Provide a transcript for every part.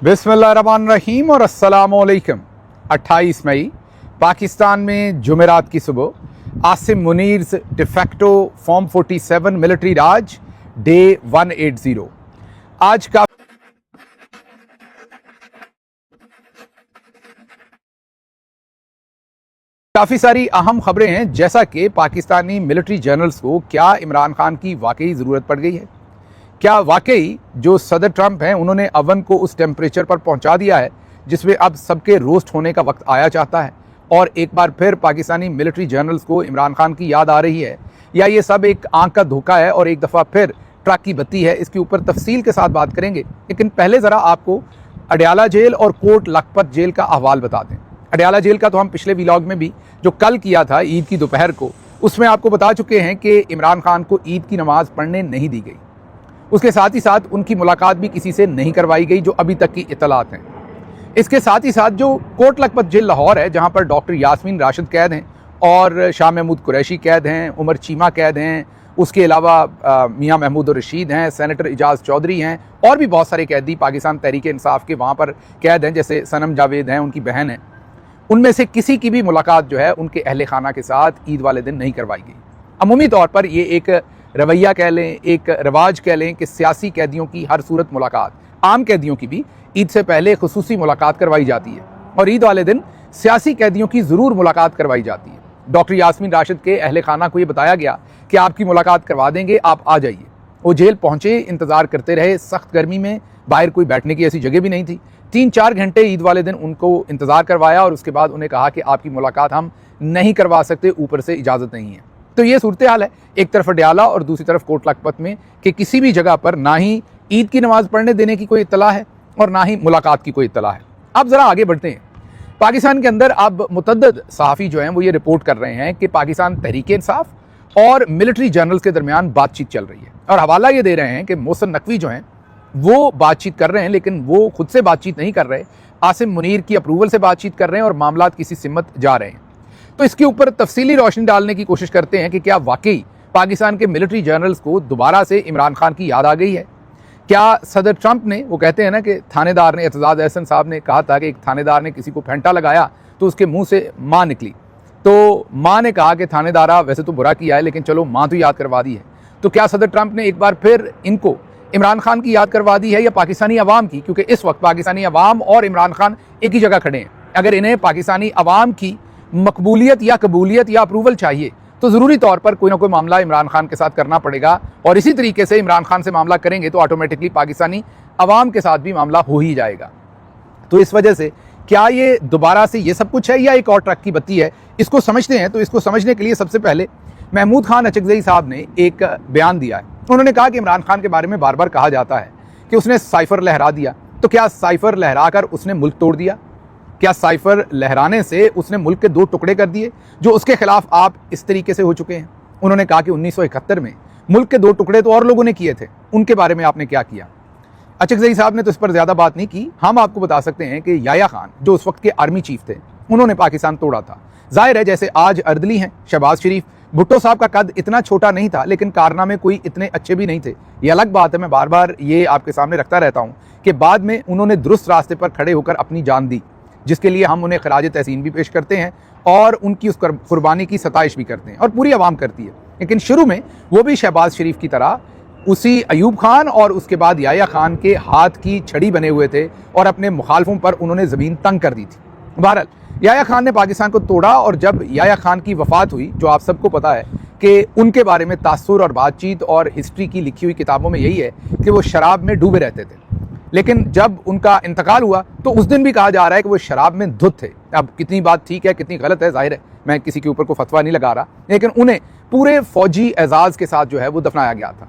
बिस्मिल्लाहिर्रहमानिर्रहीम और अस्सलामुअलैकुम। 28 मई पाकिस्तान में जुमेरात की सुबह Asim Munir de facto form 47 military raj day 180। आज का काफ़ी सारी अहम खबरें हैं, जैसा कि पाकिस्तानी मिलिट्री जनरल्स को क्या इमरान खान की वाकई ज़रूरत पड़ गई है। क्या वाकई जो सदर ट्रंप हैं उन्होंने अवन को उस टेम्परेचर पर पहुंचा दिया है जिसमें अब सबके रोस्ट होने का वक्त आया चाहता है, और एक बार फिर पाकिस्तानी मिलिट्री जनरल्स को इमरान खान की याद आ रही है, या ये सब एक आंख का धोखा है और एक दफ़ा फिर ट्रक की बत्ती है। इसके ऊपर तफसील के साथ बात करेंगे, लेकिन पहले ज़रा आपको अडयाला जेल और कोट लखपत जेल का अहवाल बता दें। अडयाला जेल का तो हम पिछले व्लॉग में भी जो कल किया था ईद की दोपहर को, उसमें आपको बता चुके हैं कि इमरान खान को ईद की नमाज पढ़ने नहीं दी गई। उसके साथ ही साथ उनकी मुलाकात भी किसी से नहीं करवाई गई, जो अभी तक की इतलात हैं। इसके साथ ही साथ जो कोट लखपत जेल लाहौर है, जहां पर डॉक्टर यास्मीन राशिद कैद हैं और शाह महमूद कुरैशी कैद हैं, उमर चीमा कैद हैं, उसके अलावा मियां महमूद रशीद हैं, सेनेटर इजाज़ चौधरी हैं, और भी बहुत सारे कैदी पाकिस्तान तहरीक इंसाफ के वहाँ पर कैद हैं, जैसे सनम जावेद हैं, उनकी बहन है। उनमें से किसी की भी मुलाकात जो है उनके अहले खाना के साथ ईद वाले दिन नहीं करवाई गई। अमूमी तौर पर ये एक रवैया कह लें, एक रिवाज कह लें कि सियासी कैदियों की हर सूरत मुलाकात, आम कैदियों की भी ईद से पहले खुसूसी मुलाकात करवाई जाती है, और ईद वाले दिन सियासी कैदियों की ज़रूर मुलाकात करवाई जाती है। डॉक्टर यास्मीन राशिद के अहले खाना को ये बताया गया कि आपकी मुलाकात करवा देंगे, आप आ जाइए। वो जेल पहुँचे, इंतज़ार करते रहे, सख्त गर्मी में, बाहर कोई बैठने की ऐसी जगह भी नहीं थी। 3-4 घंटे ईद वाले दिन उनको इंतज़ार करवाया, और उसके बाद उन्हें कहा कि आपकी मुलाकात हम नहीं करवा सकते, ऊपर से इजाज़त नहीं है। तो ये सूरत हाल है, एक तरफ अडयाला और दूसरी तरफ कोट लखपत में, कि किसी भी जगह पर ना ही ईद की नमाज़ पढ़ने देने की कोई इत्तला है और ना ही मुलाकात की कोई इत्तला है। अब ज़रा आगे बढ़ते हैं। पाकिस्तान के अंदर अब मुतअद्दिद सहाफ़ी जो हैं वो ये रिपोर्ट कर रहे हैं कि पाकिस्तान तहरीक इंसाफ और मिलिट्री जनरल्स के दरमियान बातचीत चल रही है, और हवाला ये दे रहे हैं कि मोहसिन नकवी जो हैं वो बातचीत कर रहे हैं, लेकिन वो खुद से बातचीत नहीं कर रहे, आसिम मुनीर की अप्रूवल से बातचीत कर रहे हैं और मामला किसी सिमत जा रहे हैं। तो इसके ऊपर तफसीली रोशनी डालने की कोशिश करते हैं कि क्या वाकई पाकिस्तान के मिलिट्री जनरल्स को दोबारा से इमरान खान की याद आ गई है। क्या सदर ट्रंप ने, वो कहते हैं ना कि थानेदार ने, एतजाज़ एहसन साहब ने कहा था कि एक थानेदार ने किसी को फेंटा लगाया तो उसके मुंह से माँ निकली, तो माँ ने कहा कि थानेदारा वैसे तो बुरा किया है, लेकिन चलो माँ तो याद करवा दी है। तो क्या सदर ट्रंप ने एक बार फिर इनको इमरान खान की याद करवा दी है, या पाकिस्तानी अवाम की? क्योंकि इस वक्त पाकिस्तानी अवाम और इमरान खान एक ही जगह खड़े हैं। अगर इन्हें पाकिस्तानी अवाम की मकबूलियत या कबूलियत या अप्रूवल चाहिए, तो ज़रूरी तौर पर कोई ना कोई मामला इमरान खान के साथ करना पड़ेगा, और इसी तरीके से इमरान खान से मामला करेंगे तो ऑटोमेटिकली पाकिस्तानी अवाम के साथ भी मामला हो ही जाएगा। तो इस वजह से क्या ये दोबारा से ये सब कुछ है या एक और ट्रक की बत्ती है, इसको समझते हैं। तो इसको समझने के लिए सबसे पहले महमूद खान अचकज़ई साहब ने एक बयान दिया है। उन्होंने कहा कि इमरान खान के बारे में बार बार कहा जाता है कि उसने साइफर लहरा दिया। तो क्या साइफर लहरा कर उसने मुल्क तोड़ दिया? क्या साइफर लहराने से उसने मुल्क के 2 टुकड़े कर दिए, जो उसके खिलाफ आप इस तरीके से हो चुके हैं? उन्होंने कहा कि 1971 में मुल्क के 2 टुकड़े तो और लोगों ने किए थे, उनके बारे में आपने क्या किया? अचकज़ई साहब ने तो इस पर ज़्यादा बात नहीं की। हम आपको बता सकते हैं कि याया खान, जो उस वक्त के आर्मी चीफ थे, उन्होंने पाकिस्तान तोड़ा था। जाहिर है, जैसे आज अर्दली हैं शहबाज शरीफ, भुट्टो साहब का कद इतना छोटा नहीं था, लेकिन कारनामे कोई इतने अच्छे भी नहीं थे। ये अलग बात है, मैं बार बार ये आपके सामने रखता रहता हूँ कि बाद में उन्होंने दुरुस्त रास्ते पर खड़े होकर अपनी जान दी, जिसके लिए हम उन्हें खराज तहसीन भी पेश करते हैं और उनकी उस कुर्बानी की सताइश भी करते हैं, और पूरी आवाम करती है। लेकिन शुरू में वो भी शहबाज शरीफ की तरह उसी अयूब खान और उसके बाद याया खान के हाथ की छड़ी बने हुए थे, और अपने मुखालफों पर उन्होंने ज़मीन तंग कर दी थी। बहरहाल याया खान ने पाकिस्तान को तोड़ा, और जब याया खान की वफ़ात हुई, जो आप सबको पता है कि उनके बारे में तासुर और बातचीत और हिस्ट्री की लिखी हुई किताबों में यही है कि वो शराब में डूबे रहते थे। लेकिन जब उनका इंतकाल हुआ तो उस दिन भी कहा जा रहा है कि वो शराब में धुत थे। अब कितनी बात ठीक है, कितनी गलत है, जाहिर है मैं किसी के ऊपर को फतवा नहीं लगा रहा, लेकिन उन्हें पूरे फौजी एजाज़ के साथ जो है वो दफनाया गया था।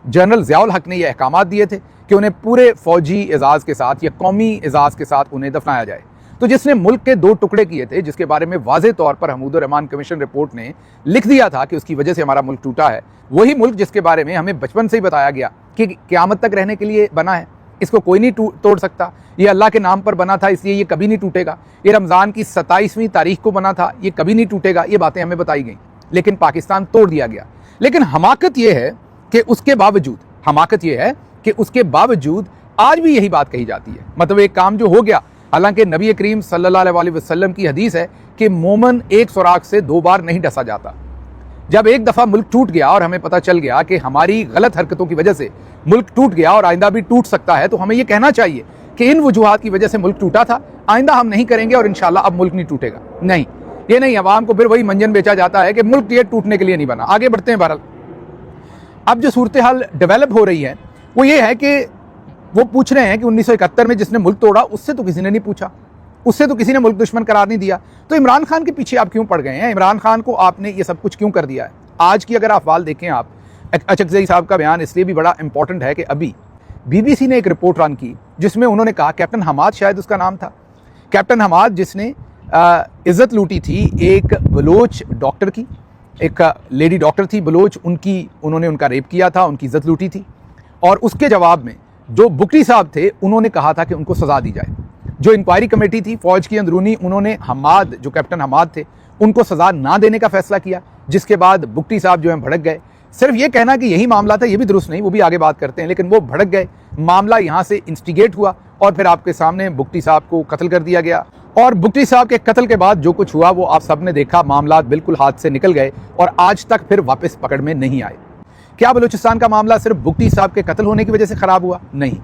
जनरल ज़ियाउल हक ने ये अहकामात दिए थे कि उन्हें पूरे फौजी एजाज़ के साथ या कौमी एजाज़ के साथ उन्हें दफनाया जाए। तो जिसने मुल्क के 2 टुकड़े किए थे, जिसके बारे में वाज़े तौर पर हमीदुर रहमान कमीशन रिपोर्ट ने लिख दिया था कि उसकी वजह से हमारा मुल्क टूटा है, वही मुल्क जिसके बारे में हमें बचपन से ही बताया गया कि क़यामत तक रहने के लिए बना है, इसको कोई नहीं तोड़ सकता, ये अल्लाह के नाम पर बना था इसलिए ये कभी नहीं टूटेगा, ये रमज़ान की 27वीं तारीख को बना था, ये कभी नहीं टूटेगा, ये बातें हमें बताई गई, लेकिन पाकिस्तान तोड़ दिया गया। लेकिन हमाकत ये है कि उसके बावजूद आज भी यही बात कही जाती है। मतलब एक काम जो हो गया, हालांकि नबी करीम सल्लल्लाहु अलैहि वसल्लम की हदीस है कि मोमन एक सुराख से 2 बार नहीं डसा जाता। जब एक दफा मुल्क टूट गया और हमें पता चल गया कि हमारी गलत हरकतों की वजह से मुल्क टूट गया और आइंदा भी टूट सकता है, तो हमें यह कहना चाहिए कि इन वजूहात की वजह से मुल्क टूटा था, आइंदा हम नहीं करेंगे और इंशाल्लाह अब मुल्क नहीं टूटेगा। नहीं, ये नहीं, अवाम को फिर वही मंजन बेचा जाता है कि मुल्क ये टूटने के लिए नहीं बना। आगे बढ़ते हैं। बहरहाल अब जो सूरत हाल डेवलप हो रही है वो ये है कि वो पूछ रहे हैं कि 1971 में जिसने मुल्क तोड़ा उससे तो किसी ने नहीं पूछा, उससे तो किसी ने मुल्क दुश्मन करार नहीं दिया, तो इमरान खान के पीछे आप क्यों पड़ गए हैं? इमरान खान को आपने ये सब कुछ क्यों कर दिया है? आज की अगर अहवाल देखें आप, अचकज़ई साहब का बयान इसलिए भी बड़ा इंपॉर्टेंट है कि अभी BBC ने एक रिपोर्ट रन की जिसमें उन्होंने कहा, कैप्टन हमाद शायद उसका नाम था, कैप्टन हमाद जिसने इज्जत लूटी थी एक बलोच डॉक्टर की, एक लेडी डॉक्टर थी बलोच, उन्होंने उनका रेप किया था, उनकी इज्जत लूटी थी, और उसके जवाब में जो बुगटी साहब थे उन्होंने कहा था कि उनको सजा दी जाए। जो इंक्वायरी कमेटी थी फौज की अंदरूनी, उन्होंने हमाद, जो कैप्टन हमाद थे, उनको सजा ना देने का फैसला किया, जिसके बाद बुगटी साहब जो है भड़क गए। सिर्फ ये कहना कि यही मामला था ये भी दुरुस्त नहीं, वो भी आगे बात करते हैं, लेकिन वो भड़क गए, मामला यहाँ से इंस्टिगेट हुआ और फिर आपके सामने बुगटी साहब को कत्ल कर दिया गया। और बुगटी साहब के कत्ल के बाद जो कुछ हुआ वो आप सब ने देखा, मामला बिल्कुल हाथ से निकल गए और आज तक फिर वापस पकड़ में नहीं आए। क्या बलूचिस्तान का मामला सिर्फ बुगटी साहब के कत्ल होने की वजह से खराब हुआ? नहीं,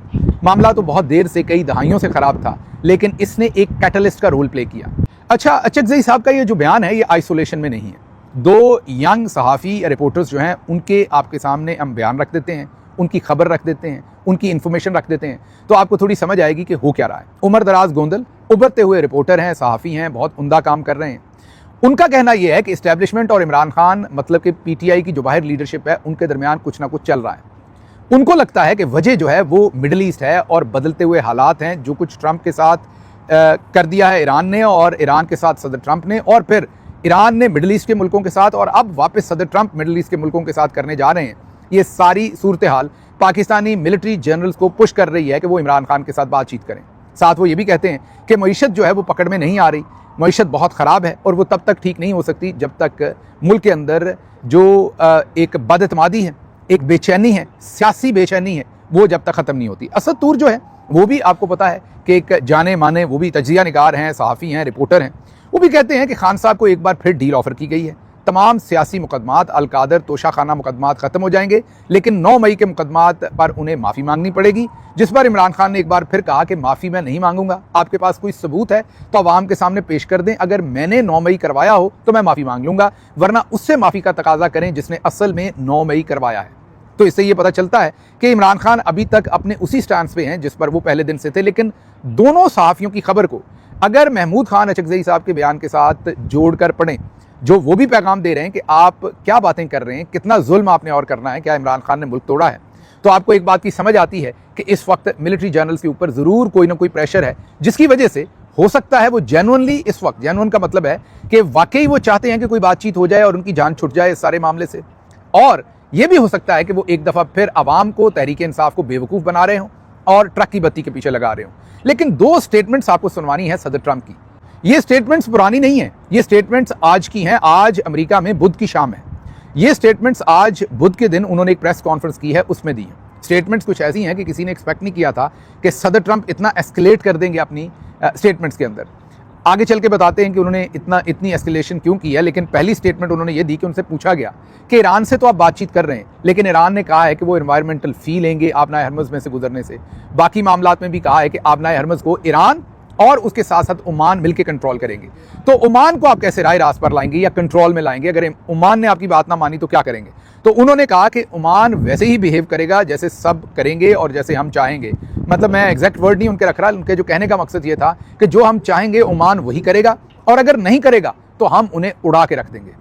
मामला तो बहुत देर से, कई दहाइयों से खराब था, लेकिन इसने एक कैटलिस्ट का रोल प्ले किया। अच्छा, अचकज़ई साहब का ये जो बयान है ये आइसोलेशन में नहीं है। 2 यंग सहाफ़ी रिपोर्टर्स जो हैं उनके आपके सामने हम बयान रख देते हैं, उनकी खबर रख देते हैं, उनकी इन्फॉर्मेशन रख देते हैं, तो आपको थोड़ी समझ आएगी कि हो क्या रहा है। उमर दराज गोंदल उभरते हुए रिपोर्टर हैं, सहाफ़ी हैं, बहुत उम्दा काम कर रहे हैं। उनका कहना यह है कि इस्टेब्लिशमेंट और इमरान खान, मतलब कि PTI की जो बाहर लीडरशिप है, उनके दरमियान कुछ ना कुछ चल रहा है। उनको लगता है कि वजह जो है वो मिडल ईस्ट है और बदलते हुए हालात हैं, जो कुछ ट्रंप के साथ कर दिया है ईरान ने, और ईरान के साथ सदर ट्रंप ने, और फिर ईरान ने मिडल ईस्ट के मुल्कों के साथ, और अब वापस सदर ट्रंप मिडल ईस्ट के मुल्कों के साथ करने जा रहे हैं। ये सारी सूरत हाल पाकिस्तानी मिलिट्री जनरल्स को पुश कर रही है कि वो इमरान खान के साथ बातचीत करें। साथ वो ये भी कहते हैं कि मईशत जो है वो पकड़ में नहीं आ रही, मईशत बहुत ख़राब है और वो तब तक ठीक नहीं हो सकती जब तक मुल्क के अंदर जो एक बदअतमादी है, एक बेचैनी है, सियासी बेचैनी है, वो जब तक ख़त्म नहीं होती। असद तूर जो है वो भी आपको पता है कि एक जाने माने, वो भी तजिया निगार हैं, सहाफ़ी हैं, रिपोर्टर हैं, वो भी कहते हैं कि खान साहब को एक बार फिर डील ऑफ़र की गई है। तमाम सियासी मुकदमात, अलकादर, तोशाखाना मुकदमात ख़त्म हो जाएंगे, लेकिन 9 मई के मुकदमात पर उन्हें माफ़ी मांगनी पड़ेगी, जिस पर इमरान खान ने एक बार फिर कहा कि माफ़ी मैं नहीं मांगूंगा, आपके पास कोई सबूत है तो आवाम के सामने पेश कर दें, अगर मैंने 9 मई करवाया हो तो मैं माफ़ी मांग लूँगा, वरना उससे माफ़ी का तकाजा करें जिसने असल में 9 मई करवाया है। तो इससे ये पता चलता है कि इमरान खान अभी तक अपने उसी स्टैंड पे हैं जिस पर वो पहले दिन से थे। लेकिन दोनों सहाफ़ियों की खबर को अगर महमूद खान अचकज़ई साहब के बयान के साथ जोड़कर पढ़ें, जो वो भी पैगाम दे रहे हैं कि आप क्या बातें कर रहे हैं, कितना जुल्म आपने और करना है, क्या इमरान खान ने मुल्क तोड़ा है, तो आपको एक बात की समझ आती है कि इस वक्त मिलिट्री जनरल्स के ऊपर ज़रूर कोई ना कोई प्रेशर है, जिसकी वजह से हो सकता है वो जेन्युइनली इस वक्त, जेन्युइन का मतलब है कि वाकई वो चाहते हैं कि कोई बातचीत हो जाए और उनकी जान छुट जाए इस सारे मामले से, और ये भी हो सकता है कि वो एक दफ़ा फिर आवाम को, तहरीक इंसाफ को बेवकूफ़ बना रहे हों और ट्रक की बत्ती के पीछे लगा रहे हों। लेकिन 2 स्टेटमेंट्स आपको सुनवानी है सदर ट्रंप की। ये स्टेटमेंट्स पुरानी नहीं है, ये स्टेटमेंट्स आज की हैं। आज अमेरिका में बुध की शाम है, ये स्टेटमेंट्स आज बुध के दिन उन्होंने एक प्रेस कॉन्फ्रेंस की है, उसमें दी है। स्टेटमेंट्स कुछ ऐसी हैं कि किसी ने एक्सपेक्ट नहीं किया था कि सदर ट्रंप इतना एस्केलेट कर देंगे अपनी स्टेटमेंट्स के अंदर। आगे चल के बताते हैं कि उन्होंने इतनी एस्केलेशन क्यों की है, लेकिन पहली स्टेटमेंट उन्होंने ये दी कि उनसे पूछा गया कि ईरान से तो आप बातचीत कर रहे हैं, लेकिन ईरान ने कहा है कि वो एनवायरमेंटल फी लेंगे आबनाए हरमुज़ में से गुजरने से। बाकी मामलात में भी कहा है कि आबनाए हरमुज़ को ईरान और उसके साथ साथ ओमान मिलकर कंट्रोल करेंगे। तो ओमान को आप कैसे राय रास्त पर लाएंगे या कंट्रोल में लाएंगे? अगर ओमान ने आपकी बात ना मानी तो क्या करेंगे? तो उन्होंने कहा कि ओमान वैसे ही बिहेव करेगा जैसे सब करेंगे और जैसे हम चाहेंगे। मतलब मैं एग्जैक्ट वर्ड नहीं उनके रख रहा, उनके जो कहने का मकसद ये था कि जो हम चाहेंगे ओमान वही करेगा, और अगर नहीं करेगा तो हम उन्हें उड़ा के रख देंगे,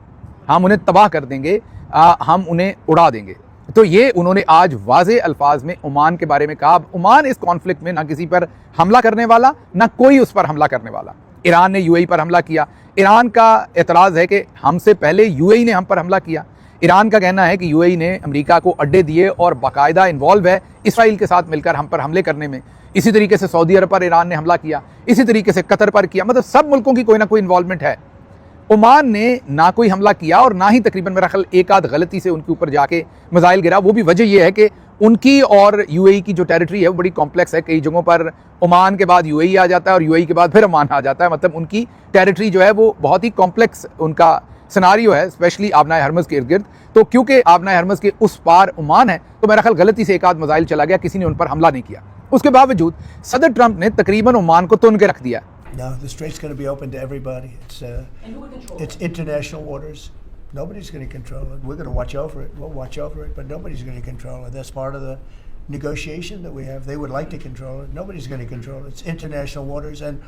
हम उन्हें तबाह कर देंगे, हम उन्हें उड़ा देंगे। तो ये उन्होंने आज वाज़े अल्फाज में ओमान के बारे में कहा। ओमान इस कॉन्फ्लिक्ट में ना किसी पर हमला करने वाला, ना कोई उस पर हमला करने वाला। ईरान ने UAE पर हमला किया, ईरान का एतराज़ है कि हमसे पहले UAE ने हम पर हमला किया। ईरान का कहना है कि UAE ने अमेरिका को अड्डे दिए और बाकायदा इन्वॉल्व है इसराइल के साथ मिलकर हम पर हमले करने में। इसी तरीके से सऊदी अरब पर ईरान ने हमला किया, इसी तरीके से कतर पर किया। मतलब सब मुल्कों की कोई ना कोई इन्वॉल्वमेंट है। ओमान ने ना कोई हमला किया और ना ही तकरीबन मेरा ख्याल एक आध गलती से उनके ऊपर जाके मिसाइल गिरा। वो भी वजह यह है कि उनकी और यूएई की जो टेरिटरी है वो बड़ी कॉम्प्लेक्स है। कई जगहों पर ओमान के बाद यूएई आ जाता है और यूएई के बाद फिर ओमान आ जाता है। मतलब उनकी टेरिटरी जो है वो बहुत ही कॉम्प्लेक्स उनका सिनारियो है, स्पेशली आबनाए हरमज़ के इर्द गिर्द। तो क्योंकि आबनाए हरमज़ के उस पार ओमान है, तो मेरा ख्याल गलती से एक आध मिसाइल चला गया, किसी ने उन पर हमला नहीं किया। उसके बावजूद सदर ट्रंप ने तकरीबन ओमान को तुन के रख दिया। No, the strait's going to be open to everybody. It's international waters. Nobody's going to control it. We're going to watch over it. We'll watch over it, but nobody's going to control it. That's part of the negotiation that we have. They would like to control it. Nobody's going to control it. It's international waters, and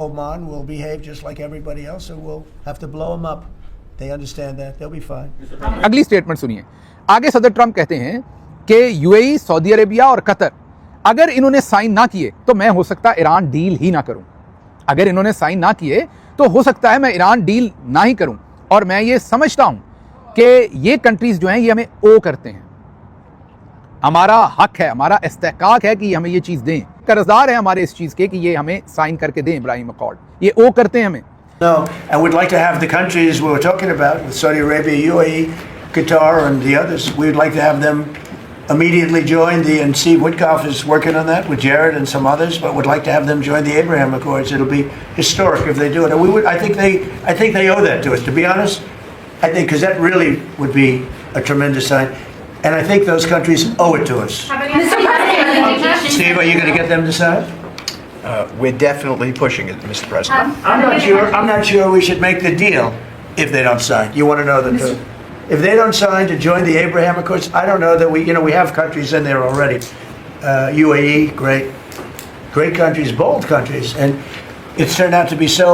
Oman will behave just like everybody else, and we'll have to blow them up. They understand that. They'll be fine. अगली statement सुनिए। आगे सदर Trump कहते हैं कि UAE, Saudi Arabia और Qatar अगर इन्होंने साइन ना किए तो मैं हो सकता ईरान डील ही ना करूं। अगर इन्होंने साइन ना किए तो हो सकता है मैं ईरान डील ना ही करूं। और मैं ये समझता हूं कि ये कंट्रीज जो हैं ये हमें ओ करते हैं। हमारा हक है, हमारा इस्तेहकाक है कि हमें ये चीज़ दें, कर्जदार है हमारे इस चीज़ के कि ये हमें साइन करके दें इब्राहिम अकॉर्ड। ये ओ करते हैं हमें। No, and we'd like to have the countries we were talking about, with Saudi Arabia, UAE, Qatar, and the others, we'd like to have them immediately join and Steve Witkoff is working on that with Jared and some others, but would like to have them join the Abraham Accords. It'll be historic if they do it. And I think they owe that to us, to be honest. I think, because that really would be a tremendous sign. And I think those countries owe it to us. Steve, are you going to get them to sign? We're definitely pushing it, Mr. President. I'm not sure we should make the deal if they don't sign. You want to know the truth? If they don't sign to join the Abraham Accords, I don't know that we have countries in there already. UAE, great countries, bold countries, and it's turned out to be so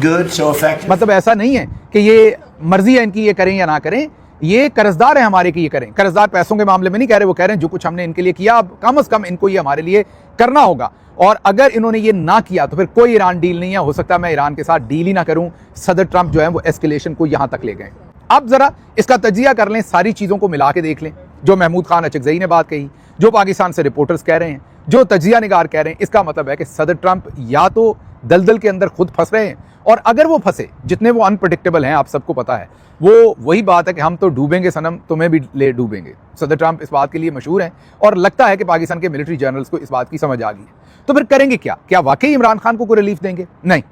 good, so effective. मतलब ऐसा नहीं है कि ये मर्जी है इनकी ये करें या ना करें, ये कर्जदार है हमारे कि ये करें। कर्जदार पैसों के मामले में नहीं कह रहे, वो कह रहे हैं जो कुछ हमने इनके लिए किया अब कम से कम इनको ये हमारे लिए करना होगा। और अगर इन्होंने ये ना किया तो फिर कोई ईरान डील नहीं है। हो सकता है मैं ईरान के साथ डील ही ना करूं। सदर ट्रंप जो है वो एस्केलेशन को यहां तक ले गए। अब जरा इसका तजिया कर लें, सारी चीज़ों को मिला के देख लें। जो महमूद खान अचकज़ई ने बात कही, जो पाकिस्तान से रिपोर्टर्स कह रहे हैं, जो तजिया निगार कह रहे हैं, इसका मतलब है कि सदर ट्रंप या तो दलदल के अंदर खुद फंस रहे हैं, और अगर वो फंसे, जितने वो अनप्रडिक्टेबल हैं, आप सबको पता है, वो वही बात है कि हम तो डूबेंगे सनम, तुम्हें भी ले डूबेंगे। सदर ट्रंप इस बात के लिए मशहूर हैं और लगता है कि पाकिस्तान के मिलिट्री जनरल्स को इस बात की समझ आ गई है। तो फिर करेंगे क्या? क्या वाकई इमरान खान को कोई रिलीफ देंगे? नहीं।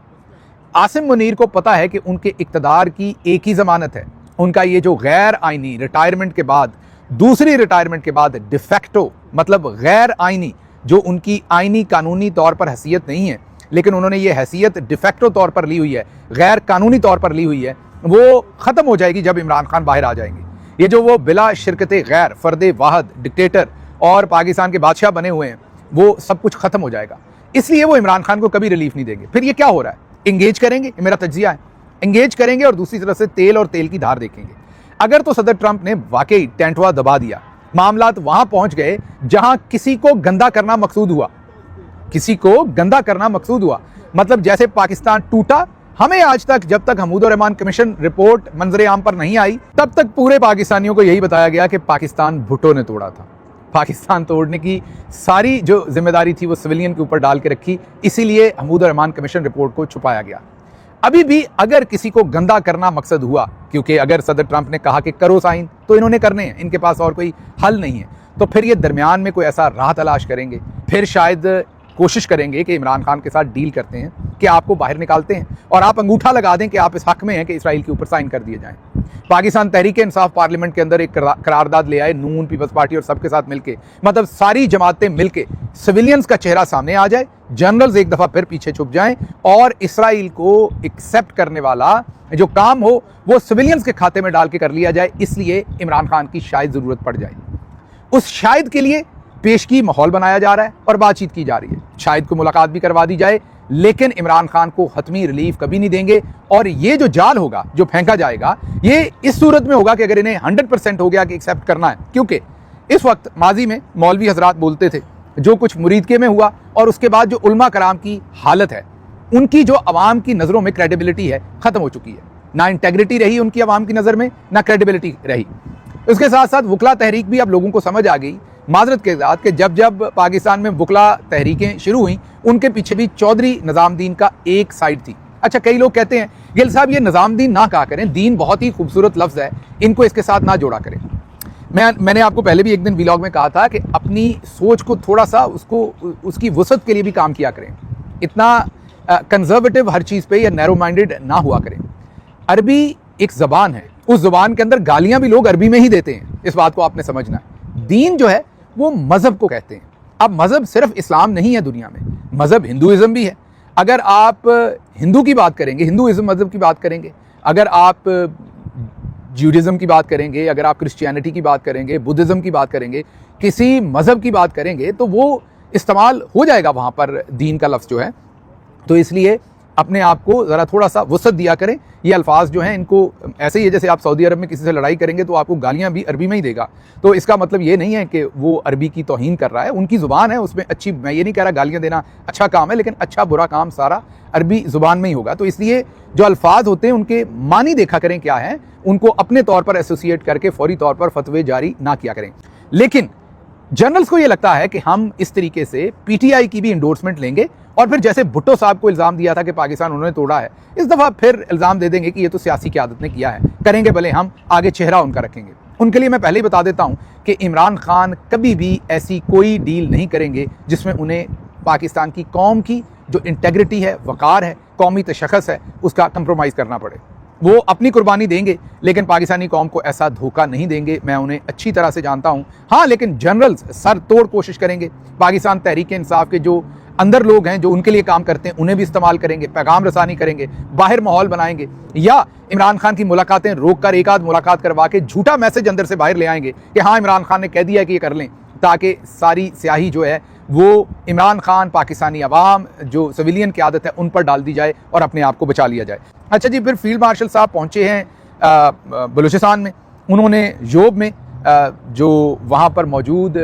आसिम मुनीर को पता है कि उनके इक़्तिदार की एक ही ज़मानत है, उनका ये जो गैर आइनी रिटायरमेंट के बाद, दूसरी रिटायरमेंट के बाद डिफेक्टो, मतलब गैर आइनी, जो उनकी आइनी कानूनी तौर पर हैसियत नहीं है, लेकिन उन्होंने ये हैसियत डिफेक्टो तौर पर ली हुई है, गैर कानूनी तौर पर ली हुई है, वो ख़त्म हो जाएगी जब इमरान खान बाहर आ जाएंगे। ये जो वो बिला शिरकत गैर, फ़र्द वाहद, डिक्टेटर और पाकिस्तान के बादशाह बने हुए हैं, वो सब कुछ ख़त्म हो जाएगा। इसलिए वो इमरान खान को कभी रिलीफ नहीं देंगे। फिर ये क्या हो रहा है? इंगेज करेंगे, मेरा तज्जिया है, इंगेज करेंगे और दूसरी तरफ से तेल और तेल की धार देखेंगे। अगर तो सदर ट्रंप ने वाकई टेंटवा दबा दिया, मामलात वहां पहुंच गए जहां किसी को गंदा करना मकसूद हुआ, किसी को गंदा करना मकसूद हुआ, मतलब जैसे पाकिस्तान टूटा, हमें आज तक, जब तक हमीदुर रहमान कमीशन रिपोर्ट मंजरे आम पर नहीं आई, तब तक पूरे पाकिस्तानियों को यही बताया गया कि पाकिस्तान भुट्टो ने तोड़ा था। पाकिस्तान तोड़ने की सारी जो जिम्मेदारी थी वो सिविलियन के ऊपर डाल के रखी, इसीलिए हमीदुर रहमान कमीशन रिपोर्ट को छुपाया गया। अभी भी अगर किसी को गंदा करना मकसद हुआ, क्योंकि अगर सदर ट्रंप ने कहा कि करो साइन, तो इन्होंने करने हैं, इनके पास और कोई हल नहीं है, तो फिर ये दरमियान में कोई ऐसा राह तलाश करेंगे, फिर शायद कोशिश करेंगे कि इमरान खान के साथ डील करते हैं कि आपको बाहर निकालते हैं और आप अंगूठा लगा दें कि आप इस हक में हैं कि इसराइल के ऊपर साइन कर दिए जाएं। पाकिस्तान तहरीक इंसाफ पार्लियामेंट के अंदर एक करारदाद ले आए, नून, पीपल्स पार्टी और सबके साथ मिलके, मतलब सारी जमातें मिलके, सिविलियंस का चेहरा सामने आ जाए, जनरल्स एक दफ़ा फिर पीछे छुप जाएं और इसराइल को एक्सेप्ट करने वाला जो काम हो वो सिविलियंस के खाते में डाल के कर लिया जाए। इसलिए इमरान खान की शायद ज़रूरत पड़ जाए। उस शायद के लिए पेशगी माहौल बनाया जा रहा है और बातचीत की जा रही है। शायद को मुलाकात भी करवा दी जाए, लेकिन इमरान खान को हतमी रिलीफ कभी नहीं देंगे। और ये जो जाल होगा, जो फेंका जाएगा, ये इस सूरत में होगा कि अगर इन्हें 100% हो गया कि एक्सेप्ट करना है, क्योंकि इस वक्त माजी में मौलवी हजरात बोलते थे, जो कुछ मुरीदके में हुआ और उसके बाद जो उलमा कराम की हालत है, उनकी जो अवाम की नज़रों में क्रेडिबिलिटी है, ख़त्म हो चुकी है। ना इंटेग्रिटी रही उनकी अवाम की नज़र में, ना क्रेडिबिलिटी रही। उसके साथ साथ वकला तहरीक भी अब लोगों को समझ आ गई, माजरत के साथ, कि जब जब पाकिस्तान में वकला तहरीकें शुरू हुई, उनके पीछे भी चौधरी निज़ामुद्दीन का एक साइड थी। अच्छा, कई लोग कहते हैं गिल साहब ये निज़ामुद्दीन ना कहा करें, दीन बहुत ही खूबसूरत लफ्ज़ है, इनको इसके साथ ना जोड़ा करें। मैंने आपको पहले भी एक दिन व्लॉग में कहा था कि अपनी सोच को थोड़ा सा उसकी वसअत के लिए भी काम किया करें, इतना कंजर्वेटिव हर चीज़ पे या नैरो माइंडेड ना हुआ करें। अरबी एक ज़बान है, उस ज़बान के अंदर गालियाँ भी लोग अरबी में ही देते हैं, इस बात को आपने समझना है। दीन जो है वो मज़हब को कहते हैं। अब मज़हब सिर्फ इस्लाम नहीं है दुनिया में, मज़हब हिंदुइज़्म भी है। अगर आप हिंदू की बात करेंगे, हिंदुइज़्म मज़हब की बात करेंगे, अगर आप ज्यूडिज़्म की बात करेंगे, अगर आप क्रिश्चियनिटी की बात करेंगे, बुद्धिज़्म की बात करेंगे, किसी मज़हब की बात करेंगे तो वो इस्तेमाल हो जाएगा वहाँ पर दीन का लफ्ज़ जो है। तो इसलिए अपने आप को ज़रा थोड़ा सा वसअत दिया करें। ये अल्फाज जो हैं इनको ऐसे ही है जैसे आप सऊदी अरब में किसी से लड़ाई करेंगे तो आपको गालियाँ भी अरबी में ही देगा, तो इसका मतलब ये नहीं है कि वो अरबी की तौहीन कर रहा है। उनकी ज़ुबान है, उसमें अच्छी, मैं ये नहीं कह रहा गालियाँ देना अच्छा काम है, लेकिन अच्छा बुरा काम सारा अरबी ज़ुबान में ही होगा। तो इसलिए जो अल्फाज होते हैं उनके मानी देखा करें क्या है, उनको अपने तौर पर एसोसिएट करके फौरी तौर पर फतवे जारी ना किया करें। लेकिन जर्नल्स को ये लगता है कि हम इस तरीके से पीटीआई की भी इंडोर्समेंट लेंगे और फिर जैसे भुट्टो साहब को इल्ज़ाम दिया था कि पाकिस्तान उन्होंने तोड़ा है, इस दफ़ा फिर इल्ज़ाम दे देंगे कि ये तो सियासी क़यादत ने किया है। करेंगे भले, हम आगे चेहरा उनका रखेंगे। उनके लिए मैं पहले ही बता देता हूँ कि इमरान खान कभी भी ऐसी कोई डील नहीं करेंगे जिसमें उन्हें पाकिस्तान की कौम की जो इंटेग्रिटी है, वक़ार है, कौमी तशख़्ख़ुस है, उसका कंप्रोमाइज़ करना पड़े। वो अपनी कुर्बानी देंगे लेकिन पाकिस्तानी कौम को ऐसा धोखा नहीं देंगे, मैं उन्हें अच्छी तरह से जानता हूँ। हाँ, लेकिन जनरल्स सर तोड़ कोशिश करेंगे, पाकिस्तान तहरीक इंसाफ के जो अंदर लोग हैं जो उनके लिए काम करते हैं उन्हें भी इस्तेमाल करेंगे, पैगाम रसानी करेंगे, बाहर माहौल बनाएंगे, या इमरान खान की मुलाकातें रोक कर एक आध मुलाकात करवा के झूठा मैसेज अंदर से बाहर ले आएंगे कि हाँ इमरान खान ने कह दिया कि ये कर लें, ताकि सारी स्याही जो है वो इमरान खान, पाकिस्तानी अवाम, जो सिविलियन की आदत है उन पर डाल दी जाए और अपने आप को बचा लिया जाए। अच्छा जी, फिर फील्ड मार्शल साहब पहुँचे हैं बलूचिस्तान में। उन्होंने योब में जो वहाँ पर मौजूद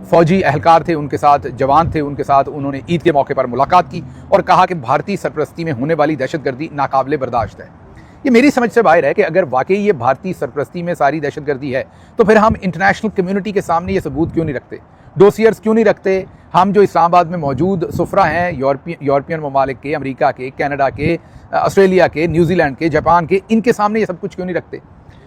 फ़ौजी अहलकार थे उनके साथ, जवान थे उनके साथ, उन्होंने ईद के मौके पर मुलाकात की और कहा कि भारतीय सरपरस्ती में होने वाली दहशतगर्दी नाकाबिले बर्दाश्त है। ये मेरी समझ से बाहर है कि अगर वाकई ये भारतीय सरपरस्ती में सारी दहशतगर्दी है तो फिर हम इंटरनेशनल कम्युनिटी के सामने ये सबूत क्यों नहीं रखते, डोसियर्स क्यों नहीं रखते। हम जो इस्लामाबाद में मौजूद सुफरा हैं यूरोपियन ममालिक के, अमेरिका के, कनाडा के, ऑस्ट्रेलिया के, न्यूजीलैंड के, जापान के, इनके सामने ये सब कुछ क्यों नहीं रखते।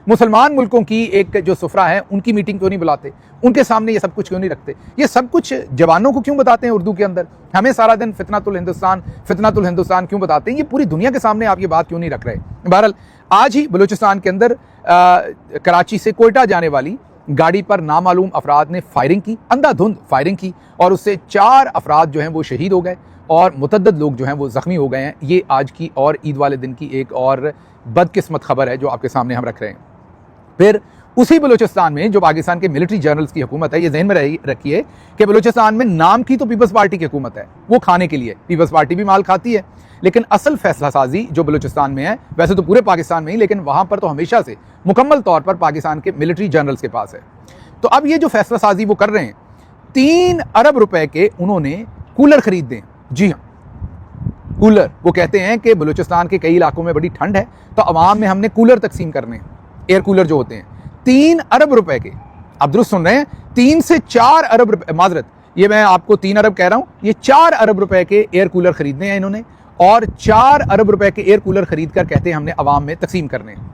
मुसलमान मुल्कों की एक जो सुफरा है उनकी मीटिंग क्यों नहीं बुलाते, उनके सामने ये सब कुछ क्यों नहीं रखते। ये सब कुछ जवानों को क्यों बताते हैं उर्दू के अंदर, हमें सारा दिन फितनातुल हिंदुस्तान क्यों बताते हैं, ये पूरी दुनिया के सामने आप ये बात क्यों नहीं रख रहे। बहरहाल आज ही बलूचिस्तान के अंदर कराची से कोयटा जाने वाली गाड़ी पर नामालूम अफराद ने फायरिंग की, अंधाधुंध फायरिंग की, और उससे 4 अफराद जो हैं वो शहीद हो गए और मुतअद्दिद लोग जो हैं वो ज़ख्मी हो गए हैं। ये आज की और ईद वाले दिन की एक और बदकिस्मत खबर है जो आपके सामने हम रख रहे हैं। फिर उसी बलूचिस्तान में जो पाकिस्तान के मिलिट्री जनरल्स की हुकूमत है, ये जहन में रखिए कि बलूचिस्तान में नाम की तो पीपल्स पार्टी की हुकूमत है, वो खाने के लिए पीपल्स पार्टी भी माल खाती है, लेकिन असल फैसला साजी जो बलूचिस्तान में है, वैसे तो पूरे पाकिस्तान में ही, लेकिन वहाँ पर तो हमेशा से मुकम्मल तौर पर पाकिस्तान के मिलिट्री जनरल्स के पास है। तो अब ये जो फैसला साजी वो कर रहे हैं, 3 अरब रुपए के उन्होंने कूलर खरीदे हैं। जी हाँ, कूलर। वो कहते हैं कि बलूचिस्तान के कई इलाकों में बड़ी ठंड है तो अवाम में हमने कूलर तकसीम करने हैं, एयर कूलर जो होते हैं। 3 अरब रुपए के, आप दुरुस्त सुन रहे हैं, 3 से 4 अरब रुपए, माजरत, ये मैं आपको 3 अरब कह रहा हूं, ये 4 अरब रुपए के एयर कूलर खरीदने हैं इन्होंने, और 4 अरब रुपए के एयर कूलर खरीद कर कहते हैं हमने अवाम में तकसीम करने हैं।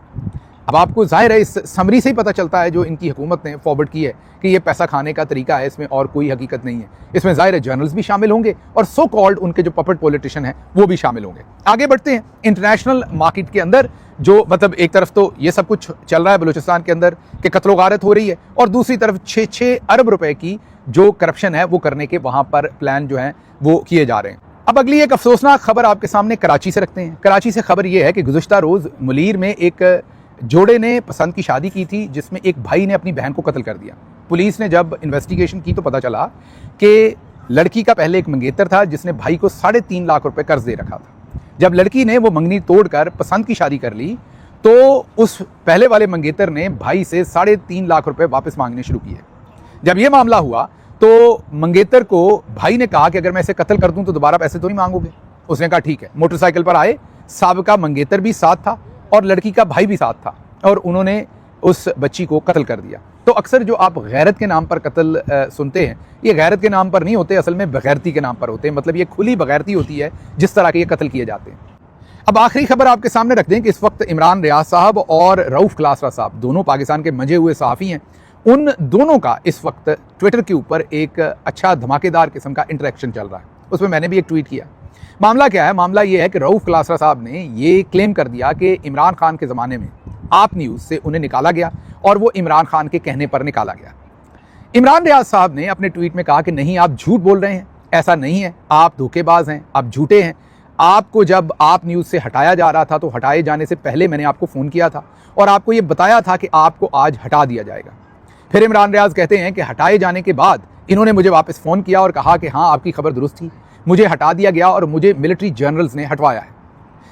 अब आपको जाहिर है इस समरी से ही पता चलता है जो इनकी हुकूमत ने फॉरवर्ड की है कि ये पैसा खाने का तरीका है, इसमें और कोई हकीकत नहीं है। इसमें जाहिर है जर्नल्स भी शामिल होंगे और सो कॉल्ड उनके जो पपेट पॉलिटिशियन हैं वो भी शामिल होंगे। आगे बढ़ते हैं। इंटरनेशनल मार्केट के अंदर जो मतलब एक तरफ तो ये सब कुछ चल रहा है बलूचिस्तान के अंदर कि कत्लो गारत हो रही है, और दूसरी तरफ 6 अरब रुपए की जो करप्शन है वो करने के वहाँ पर प्लान जो हैं वो किए जा रहे हैं। अब अगली एक अफसोसनाक खबर आपके सामने कराची से रखते हैं। कराची से खबर ये है कि गुज़श्ता रोज़ मुलीर में एक जोड़े ने पसंद की शादी की थी जिसमें एक भाई ने अपनी बहन को कत्ल कर दिया। पुलिस ने जब इन्वेस्टिगेशन की तो पता चला कि लड़की का पहले एक मंगेतर था जिसने भाई को 3.5 लाख रुपए कर्ज दे रखा था। जब लड़की ने वो मंगनी तोड़कर पसंद की शादी कर ली तो उस पहले वाले मंगेतर ने भाई से 3.5 लाख रुपए वापस मांगने शुरू किए। जब ये मामला हुआ तो मंगेतर को भाई ने कहा कि अगर मैं इसे कत्ल कर दूं तो दोबारा पैसे तो नहीं मांगोगे। उसने कहा ठीक है। मोटरसाइकिल पर आए, साबिका मंगेतर भी साथ था और लड़की का भाई भी साथ था, और उन्होंने उस बच्ची को कत्ल कर दिया। तो अक्सर जो आप गैरत के नाम पर कत्ल सुनते हैं, ये गैरत के नाम पर नहीं होते, असल में बगैरती के नाम पर होते हैं। मतलब ये खुली बगैरती होती है जिस तरह के ये कत्ल किए जाते हैं। अब आखिरी खबर आपके सामने रख दें कि इस वक्त इमरान रियाज साहब और रऊफ क्लासरा साहब, दोनों पाकिस्तान के मंजे हुए सहाफ़ी हैं, उन दोनों का इस वक्त ट्विटर के ऊपर एक अच्छा धमाकेदार किस्म का इंटरेक्शन चल रहा है। उसमें मैंने भी एक ट्वीट किया। मामला क्या है? मामला ये है कि रऊफ क्लासरा साहब ने ये क्लेम कर दिया कि इमरान खान के ज़माने में आप न्यूज़ से उन्हें निकाला गया और वो इमरान खान के कहने पर निकाला गया। इमरान रियाज साहब ने अपने ट्वीट में कहा कि नहीं, आप झूठ बोल रहे हैं, ऐसा नहीं है, आप धोखेबाज हैं, आप झूठे हैं। आपको जब आप न्यूज़ से हटाया जा रहा था तो हटाए जाने से पहले मैंने आपको फ़ोन किया था और आपको ये बताया था कि आपको आज हटा दिया जाएगा। फिर इमरान रियाज कहते हैं कि हटाए जाने के बाद इन्होंने मुझे वापस फ़ोन किया और कहा कि हाँ, आपकी खबर दुरुस्त थी, मुझे हटा दिया गया और मुझे मिलिट्री जनरल्स ने हटवाया है।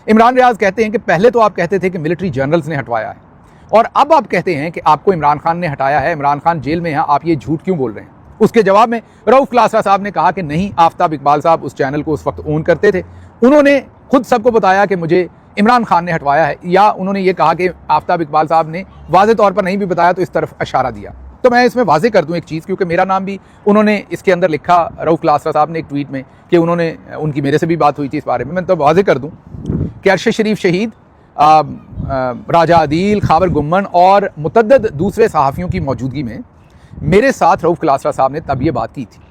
इमरान रियाज कहते हैं कि पहले तो आप कहते थे कि मिलिट्री जनरल्स ने हटवाया है और अब आप कहते हैं कि आपको इमरान खान ने हटाया है, इमरान खान जेल में है, आप ये झूठ क्यों बोल रहे हैं? उसके जवाब में रऊफ क्लासरा साहब ने कहा कि नहीं, आफ्ताब इकबाल साहब उस चैनल को उस वक्त ओन करते थे, उन्होंने खुद सबको बताया कि मुझे इमरान खान ने हटवाया है, या उन्होंने ये कहा कि आफ्ताब इकबाल साहब ने वाज़े तौर पर नहीं भी बताया तो इस तरफ इशारा दिया। तो मैं इसमें वाजे कर दूं एक चीज़, क्योंकि मेरा नाम भी उन्होंने इसके अंदर लिखा, रऊफ क्लासरा साहब ने एक ट्वीट में, कि उनकी मेरे से भी बात हुई थी इस बारे में। मैं तो वाजे कर दूं कि अरशद शरीफ शहीद, राजा आदिल, खाबर गुम्मन और मुतद्दद दूसरे सहाफ़ियों की मौजूदगी में मेरे साथ रऊफ क्लासरा साहब ने तब ये बात की थी।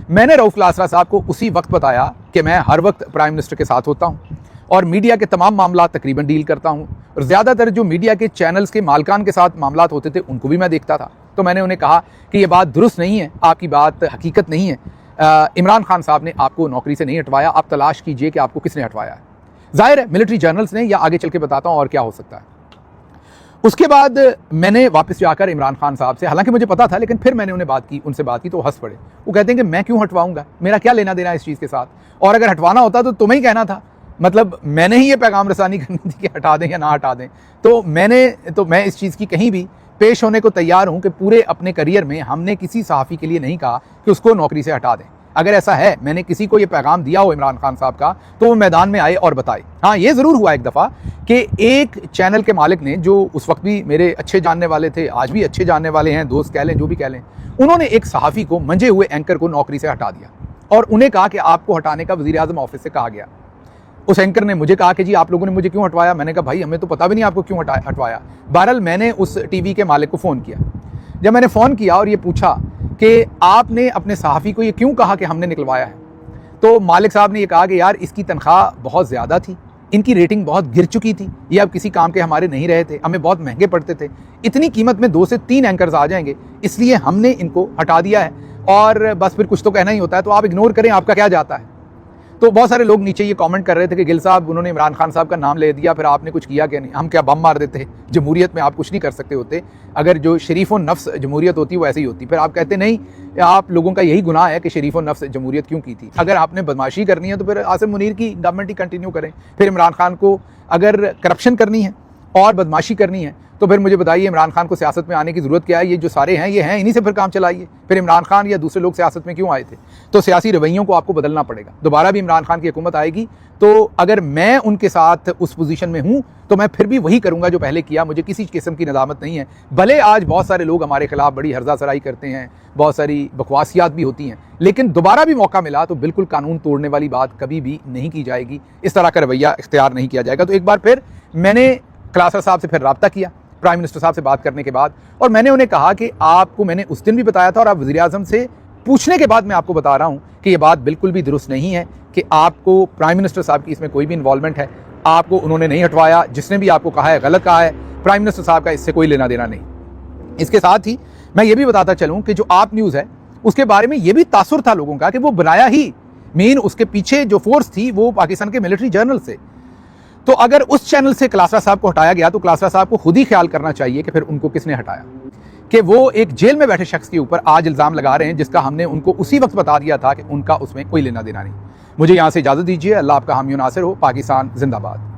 मैंने रऊफ क्लासरा साहब को उसी वक्त बताया कि मैं हर वक्त प्राइम मिनिस्टर के साथ होता हूँ और मीडिया के तमाम मामला तकरीबन डील करता हूँ, और ज़्यादातर जो मीडिया के चैनल्स के मालकान के साथ मामला होते थे उनको भी मैं देखता था। तो मैंने उन्हें कहा कि ये बात दुरुस्त नहीं है, आपकी बात हकीकत नहीं है, इमरान खान साहब ने आपको नौकरी से नहीं हटवाया, आप तलाश कीजिए कि आपको किसने हटवाया है। जाहिर है मिलिट्री जनरल्स ने, या आगे चल के बताता हूँ और क्या हो सकता है। उसके बाद मैंने वापस जाकर इमरान खान साहब से, हालांकि मुझे पता था, लेकिन फिर मैंने उनसे बात की तो हंस पड़े। वो कहते हैं कि मैं क्यों हटवाऊंगा, मेरा क्या लेना देना इस चीज़ के साथ, और अगर हटवाना होता तो तुम्हें ही कहना था, मतलब मैंने ही ये पैगाम रसानी करनी थी कि हटा दें या ना हटा दें। तो मैं इस चीज़ की कहीं भी पेश होने को तैयार हूँ कि पूरे अपने करियर में हमने किसी सहाफ़ी के लिए नहीं कहा कि उसको नौकरी से हटा दें। अगर ऐसा है, मैंने किसी को ये पैगाम दिया हो इमरान खान साहब का, तो वो मैदान में आए और बताए। हाँ, ये ज़रूर हुआ एक दफ़ा कि एक चैनल के मालिक ने, जो उस वक्त भी मेरे अच्छे जानने वाले थे, आज भी अच्छे जानने वाले हैं, दोस्त कह लें, जो भी कह लें, उन्होंने एक सहाफ़ी को, मंजे हुए एंकर को नौकरी से हटा दिया और उन्हें कहा कि आपको हटाने का वज़ीर आज़म ऑफिस से कहा गया। उस एंकर ने मुझे कहा कि जी आप लोगों ने मुझे क्यों हटवाया? मैंने कहा भाई हमें तो पता भी नहीं आपको क्यों हटवाया। बहरहाल मैंने उस टीवी के मालिक को फ़ोन किया। जब मैंने फ़ोन किया और ये पूछा कि आपने अपने सहाफ़ी को ये क्यों कहा कि हमने निकलवाया है, तो मालिक साहब ने ये कहा कि यार इसकी तनख्वाह बहुत ज़्यादा थी, इनकी रेटिंग बहुत गिर चुकी थी, ये अब किसी काम के हमारे नहीं रहे थे, हमें बहुत महंगे पड़ते थे, इतनी कीमत में 2 से 3 एंकर्स आ जाएंगे, इसलिए हमने इनको हटा दिया है, और बस फिर कुछ तो कहना ही होता है, तो आप इग्नोर करें, आपका क्या जाता है। तो बहुत सारे लोग नीचे ये कमेंट कर रहे थे कि गिल साहब, उन्होंने इमरान खान साहब का नाम ले दिया, फिर आपने कुछ किया क्या नहीं, हम क्या बम मार देते? जमहूरियत में आप कुछ नहीं कर सकते होते, अगर जो शरीफ व नफ्स जमहूरियत होती वो ऐसी ही होती। फिर आप कहते नहीं, आप लोगों का यही गुनाह है कि शरीफ व नफ्स जमहूरियत क्यों की थी। अगर आपने बदमाशी करनी है तो फिर आसिम मुनीर की गवर्नमेंट ही कंटिन्यू करें। फिर इमरान खान को अगर करप्शन करनी है और बदमाशी करनी है तो फिर मुझे बताइए इमरान खान को सियासत में आने की ज़रूरत क्या है? ये जो सारे हैं ये हैं, इन्हीं से फिर काम चलाइए। फिर इमरान खान या दूसरे लोग सियासत में क्यों आए थे? तो सियासी रवैयों को आपको बदलना पड़ेगा। दोबारा भी इमरान खान की हुकूमत आएगी तो अगर मैं उनके साथ उस पोजीशन में हूँ तो मैं फिर भी वही करूँगा जो पहले किया। मुझे किसी किस्म की नदामत नहीं है। भले आज बहुत सारे लोग हमारे खिलाफ बड़ी हर्जा सराई करते हैं, बहुत सारी बकवासियात भी होती हैं, लेकिन दोबारा भी मौका मिला तो बिल्कुल कानून तोड़ने वाली बात कभी भी नहीं की जाएगी, इस तरह का रवैया इख्तियार नहीं किया जाएगा। तो एक बार फिर मैंने क्लासर साहब से फिर रब्ता किया प्राइम मिनिस्टर साहब से बात करने के बाद, और मैंने उन्हें कहा कि आपको मैंने उस दिन भी बताया था और आप वज़ीर आज़म से पूछने के बाद मैं आपको बता रहा हूं कि ये बात बिल्कुल भी दुरुस्त नहीं है कि आपको प्राइम मिनिस्टर साहब की इसमें कोई भी इन्वॉल्वमेंट है। आपको उन्होंने नहीं हटवाया, जिसने भी आपको कहा है गलत कहा है, प्राइम मिनिस्टर साहब का इससे कोई लेना देना नहीं। इसके साथ ही मैं ये भी बताता चलूँ कि जो आप न्यूज़ है उसके बारे में ये भी तासुर था लोगों का कि वो बनाया ही, मेन उसके पीछे जो फोर्स थी वो पाकिस्तान के मिलिट्री जर्नल से। तो अगर उस चैनल से क्लासरा साहब को हटाया गया तो क्लासरा साहब को खुद ही ख्याल करना चाहिए कि फिर उनको किसने हटाया, कि वो एक जेल में बैठे शख्स के ऊपर आज इल्ज़ाम लगा रहे हैं जिसका हमने उनको उसी वक्त बता दिया था कि उनका उसमें कोई लेना देना नहीं। मुझे यहाँ से इजाज़त दीजिए। अल्लाह आपका हामी नासिर हो। पाकिस्तान जिंदाबाद।